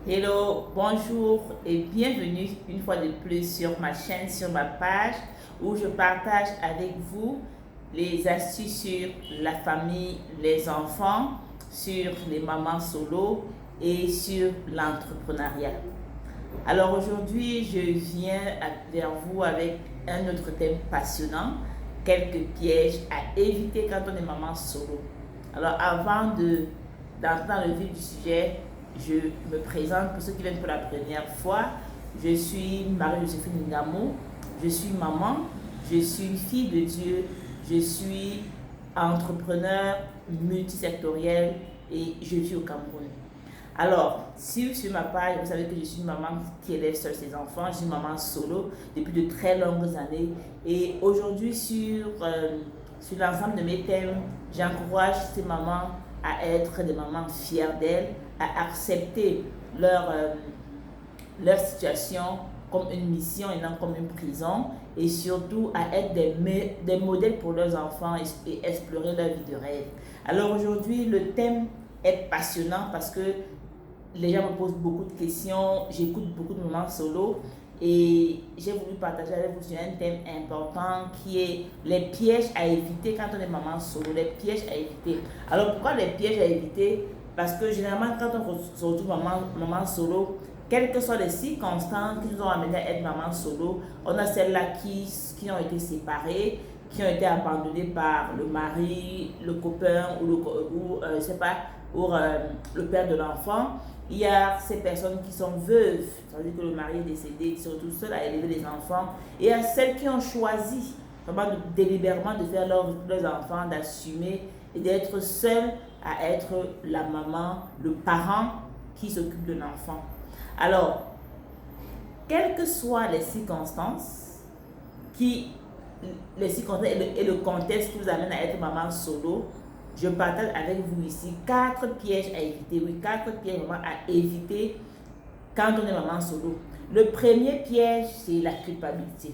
Hello, bonjour et bienvenue une fois de plus sur ma chaîne, sur ma page où je partage avec vous les astuces sur la famille, les enfants, sur les mamans solo et sur l'entrepreneuriat. Alors aujourd'hui, je viens vers vous avec un autre thème passionnant, quelques pièges à éviter quand on est maman solo. Alors avant d'entrer dans le vif du sujet, je me présente pour ceux qui viennent pour la première fois. Je suis Marie-Joséphine Ngamo, je suis maman, je suis une fille de Dieu, je suis entrepreneur multisectoriel et je vis au Cameroun. Alors, si sur ma page, vous savez que je suis une maman qui élève seule ses enfants, je suis une maman solo depuis de très longues années. Et aujourd'hui, sur l'ensemble de mes thèmes, j'encourage ces mamans à être des mamans fières d'elles, à accepter leur situation comme une mission et non comme une prison, et surtout à être des modèles pour leurs enfants et explorer leur vie de rêve. Alors aujourd'hui, le thème est passionnant parce que les gens me posent beaucoup de questions, j'écoute beaucoup de moments solo et j'ai voulu partager avec vous sur un thème important qui est les pièges à éviter quand on est maman solo, les pièges à éviter. Alors pourquoi les pièges à éviter? Parce que généralement quand on se retrouve maman solo, quelles que soient les circonstances qui nous ont amené à être maman solo, on a celles-là qui ont été séparées, qui ont été abandonnées par le mari, le copain je sais pas, ou le père de l'enfant. Il y a ces personnes qui sont veuves, c'est-à-dire que le mari est décédé, qui sont tout seuls à élever les enfants. Et il y a celles qui ont choisi vraiment délibérément de faire leurs enfants, d'assumer et d'être seules à être la maman, le parent qui s'occupe de l'enfant. Alors, quelles que soient qui, les circonstances et le contexte qui vous amène à être maman solo, je partage avec vous ici 4 pièges à éviter. Oui, 4 pièges vraiment à éviter quand on est maman solo. Le premier piège, c'est la culpabilité.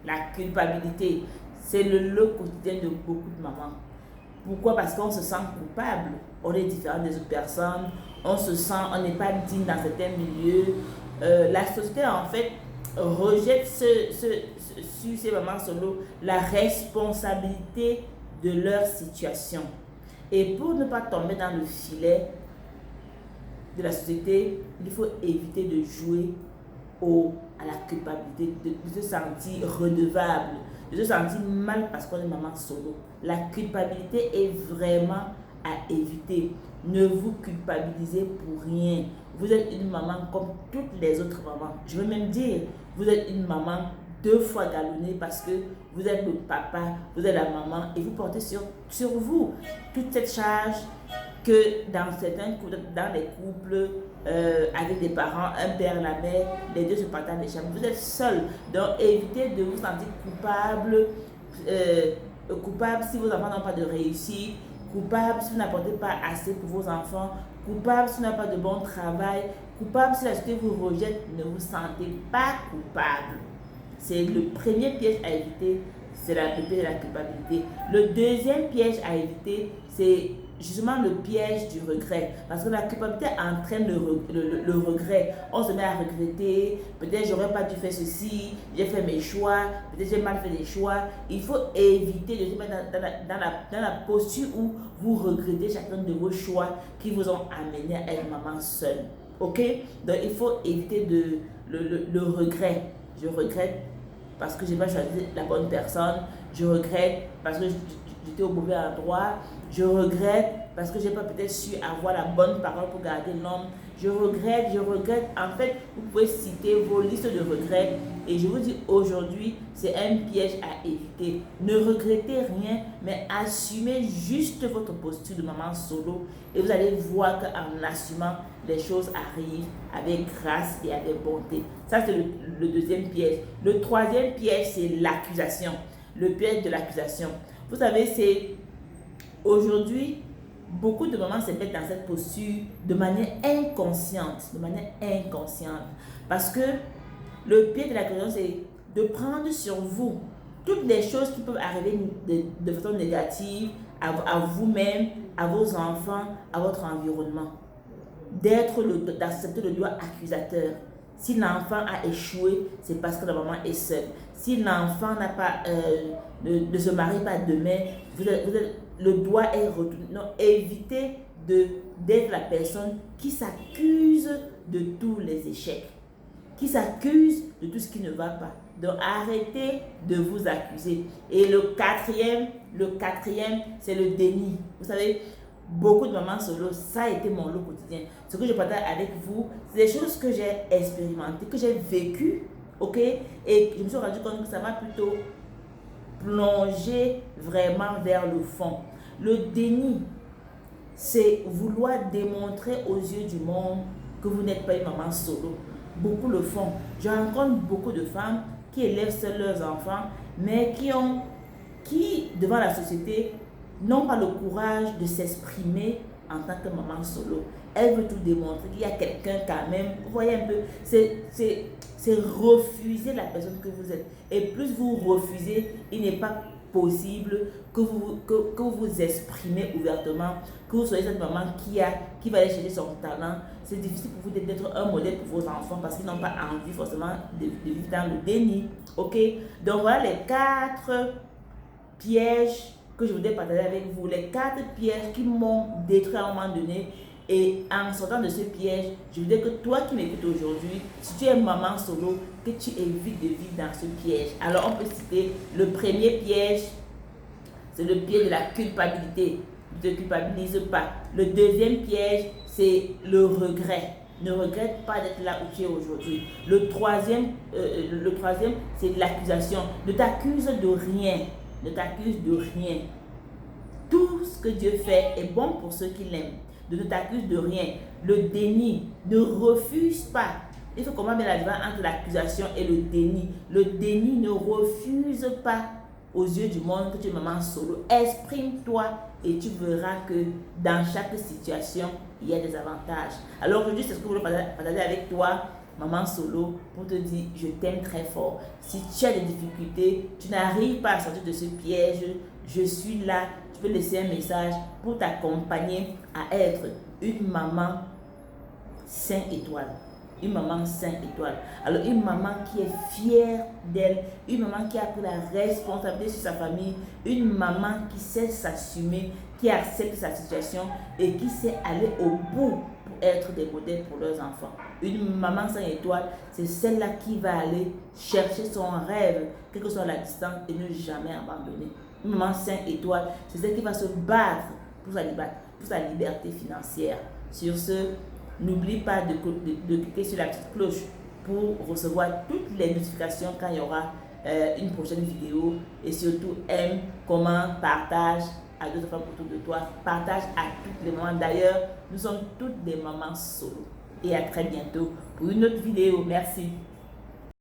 La culpabilité, c'est le lot quotidien de beaucoup de mamans. Pourquoi? Parce qu'on se sent coupable. On est différent des autres personnes. On n'est pas digne dans certains milieux. La société, en fait, rejette sur ces mamans solo la responsabilité de leur situation. Et pour ne pas tomber dans le filet de la société, il faut éviter de jouer à la culpabilité, de se sentir redevable, de se sentir mal parce qu'on est maman solo. La culpabilité est vraiment à éviter. Ne vous culpabilisez pour rien. Vous êtes une maman comme toutes les autres mamans. Je veux même dire, vous êtes une maman 2 fois galonnée parce que vous êtes le papa, vous êtes la maman et vous portez sur vous toute cette charge que dans les couples avec des parents, un père, la mère, les deux se partagent les charges. Vous êtes seul, donc évitez de vous sentir coupable si vos enfants n'ont pas de réussite, coupable si vous n'apportez pas assez pour vos enfants, coupable si vous n'avez pas de bon travail, coupable si la société vous rejette. Ne vous sentez pas coupable. C'est le premier piège à éviter, c'est le piège de la culpabilité. Le deuxième piège à éviter, c'est justement le piège du regret. Parce que la culpabilité entraîne le regret. On se met à regretter, peut-être j'aurais pas dû faire ceci, j'ai fait mes choix, peut-être j'ai mal fait des choix. Il faut éviter de se mettre dans la posture où vous regrettez chacun de vos choix qui vous ont amené à être maman seule. Ok? Donc il faut éviter le regret. Je regrette parce que je n'ai pas choisi la bonne personne. Je regrette parce que j'étais au mauvais endroit. Je regrette parce que je n'ai pas peut-être su avoir la bonne parole pour garder l'homme. Je regrette, je regrette. En fait, vous pouvez citer vos listes de regrets. Et je vous dis aujourd'hui, c'est un piège à éviter. Ne regrettez rien, mais assumez juste votre posture de maman solo. Et vous allez voir qu'en assumant, les choses arrivent avec grâce et avec bonté. Ça, c'est le deuxième piège. Le troisième piège, c'est l'accusation. Le piège de l'accusation. Vous savez, c'est aujourd'hui, beaucoup de mamans se mettent dans cette posture de manière inconsciente. De manière inconsciente. Parce que le piège de l'accusation, c'est de prendre sur vous toutes les choses qui peuvent arriver de façon négative à vous-même, à vos enfants, à votre environnement. d'accepter le doigt accusateur. Si l'enfant a échoué, c'est parce que la maman est seule. Si l'enfant n'a pas, ne se marie pas demain, le doigt est retourné. Non, évitez d'être la personne qui s'accuse de tous les échecs, qui s'accuse de tout ce qui ne va pas. Donc arrêtez de vous accuser. Et le quatrième, c'est le déni. Vous savez, beaucoup de mamans solo, ça a été mon lot quotidien. Ce que je partage avec vous, c'est des choses que j'ai expérimentées, que j'ai vécues, ok? Et je me suis rendu compte que ça m'a plutôt plongé vraiment vers le fond. Le déni, c'est vouloir démontrer aux yeux du monde que vous n'êtes pas une maman solo. Beaucoup le font. Je rencontre beaucoup de femmes qui élèvent seules leurs enfants, mais qui devant la société, n'ont pas le courage de s'exprimer en tant que maman solo. Elle veut tout démontrer qu'il y a quelqu'un quand même. Vous voyez un peu, c'est refuser la personne que vous êtes. Et plus vous refusez, il n'est pas possible que vous exprimez ouvertement, que vous soyez cette maman qui va aller chercher son talent. C'est difficile pour vous d'être un modèle pour vos enfants parce qu'ils n'ont pas envie forcément de vivre dans le déni. Ok? Donc voilà les 4 pièges que je voudrais partager avec vous. Les 4 pièges qui m'ont détruit à un moment donné. Et en sortant de ce piège, je voudrais que toi qui m'écoutes aujourd'hui, si tu es maman solo, que tu évites de vivre dans ce piège. Alors on peut citer le premier piège, c'est le piège de la culpabilité. Ne te culpabilise pas. Le deuxième piège, c'est le regret. Ne regrette pas d'être là où tu es aujourd'hui. Le troisième, c'est l'accusation. Ne t'accuse de rien. Ne t'accuse de rien. Tout ce que Dieu fait est bon pour ceux qui l'aiment. Ne t'accuse de rien. Le déni, ne refuse pas. Il faut comment mettre la différence entre l'accusation et le déni. Le déni, ne refuse pas aux yeux du monde que tu es maman solo. Exprime-toi et tu verras que dans chaque situation, il y a des avantages. Alors aujourd'hui, c'est ce que je voulais partager avec toi, maman solo, pour te dire, je t'aime très fort. Si tu as des difficultés, tu n'arrives pas à sortir de ce piège, je suis là. Tu peux laisser un message pour t'accompagner à être une maman 5 étoiles. Une maman 5 étoiles. Alors une maman qui est fière d'elle, une maman qui a pris la responsabilité sur sa famille, une maman qui sait s'assumer, qui accepte sa situation et qui sait aller au bout pour être des modèles pour leurs enfants. Une maman 5 étoiles, c'est celle-là qui va aller chercher son rêve, quelle que soit la distance, et ne jamais abandonner. Une maman 5 étoiles, c'est celle qui va se battre pour sa liberté financière. Sur ce, n'oublie pas de cliquer sur la petite cloche pour recevoir toutes les notifications quand il y aura une prochaine vidéo. Et surtout, aime, commente, partage à d'autres femmes autour de toi. Partage à toutes les mamans. D'ailleurs, nous sommes toutes des mamans solo. Et à très bientôt pour une autre vidéo. Merci.